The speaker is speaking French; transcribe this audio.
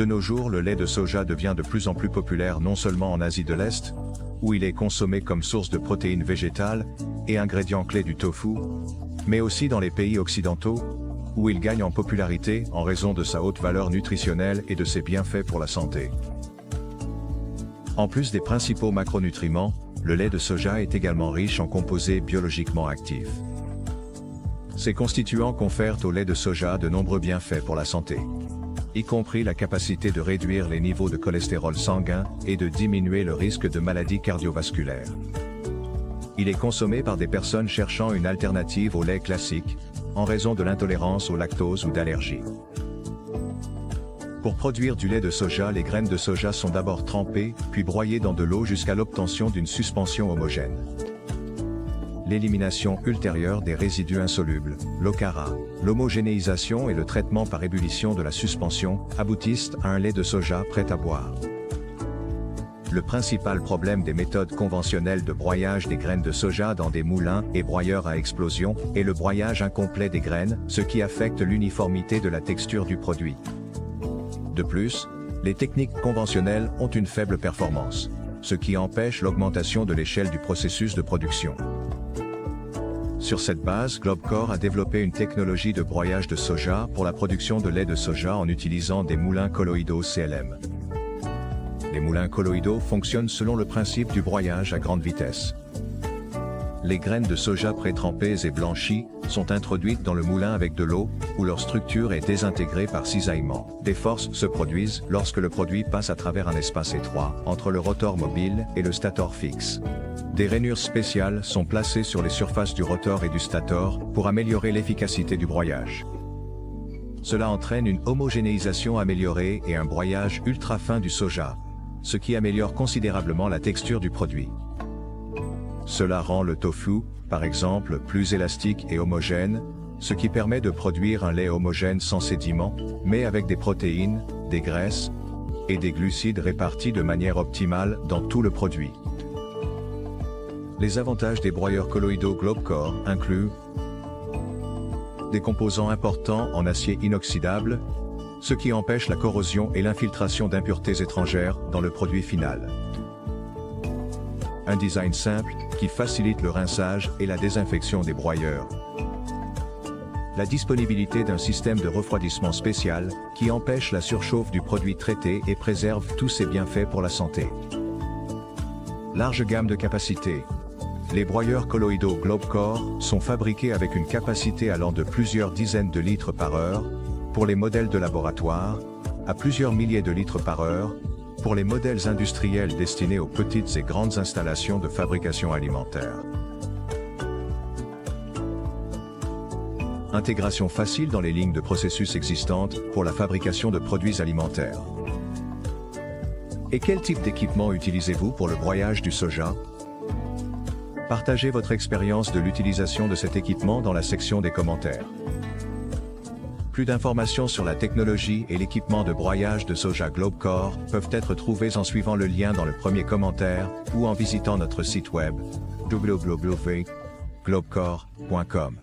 De nos jours, le lait de soja devient de plus en plus populaire non seulement en Asie de l'Est, où il est consommé comme source de protéines végétales et ingrédient clé du tofu, mais aussi dans les pays occidentaux, où il gagne en popularité en raison de sa haute valeur nutritionnelle et de ses bienfaits pour la santé. En plus des principaux macronutriments, le lait de soja est également riche en composés biologiquement actifs. Ces constituants confèrent au lait de soja de nombreux bienfaits pour la santé, y compris la capacité de réduire les niveaux de cholestérol sanguin et de diminuer le risque de maladies cardiovasculaires. Il est consommé par des personnes cherchant une alternative au lait classique, en raison de l'intolérance au lactose ou d'allergies. Pour produire du lait de soja, les graines de soja sont d'abord trempées, puis broyées dans de l'eau jusqu'à l'obtention d'une suspension homogène. L'élimination ultérieure des résidus insolubles, l'okara, l'homogénéisation et le traitement par ébullition de la suspension aboutissent à un lait de soja prêt à boire. Le principal problème des méthodes conventionnelles de broyage des graines de soja dans des moulins et broyeurs à explosion est le broyage incomplet des graines, ce qui affecte l'uniformité de la texture du produit. De plus, les techniques conventionnelles ont une faible performance, ce qui empêche l'augmentation de l'échelle du processus de production. Sur cette base, Globcore a développé une technologie de broyage de soja pour la production de lait de soja en utilisant des moulins colloïdaux CLM. Les moulins colloïdaux fonctionnent selon le principe du broyage à grande vitesse. Les graines de soja pré-trempées et blanchies sont introduites dans le moulin avec de l'eau, où leur structure est désintégrée par cisaillement. Des forces se produisent lorsque le produit passe à travers un espace étroit entre le rotor mobile et le stator fixe. Des rainures spéciales sont placées sur les surfaces du rotor et du stator pour améliorer l'efficacité du broyage. Cela entraîne une homogénéisation améliorée et un broyage ultra fin du soja, ce qui améliore considérablement la texture du produit. Cela rend le tofu, par exemple, plus élastique et homogène, ce qui permet de produire un lait homogène sans sédiments, mais avec des protéines, des graisses et des glucides répartis de manière optimale dans tout le produit. Les avantages des broyeurs colloïdaux Globcore incluent des composants importants en acier inoxydable, ce qui empêche la corrosion et l'infiltration d'impuretés étrangères dans le produit final. Un design simple, qui facilite le rinçage et la désinfection des broyeurs. La disponibilité d'un système de refroidissement spécial, qui empêche la surchauffe du produit traité et préserve tous ses bienfaits pour la santé. Large gamme de capacités. Les broyeurs colloïdaux Globcore sont fabriqués avec une capacité allant de plusieurs dizaines de litres par heure, pour les modèles de laboratoire, à plusieurs milliers de litres par heure, pour les modèles industriels destinés aux petites et grandes installations de fabrication alimentaire. Intégration facile dans les lignes de processus existantes pour la fabrication de produits alimentaires. Et quel type d'équipement utilisez-vous pour le broyage du soja? Partagez votre expérience de l'utilisation de cet équipement dans la section des commentaires. Plus d'informations sur la technologie et l'équipement de broyage de soja Globcore peuvent être trouvées en suivant le lien dans le premier commentaire ou en visitant notre site web www.globcore.com.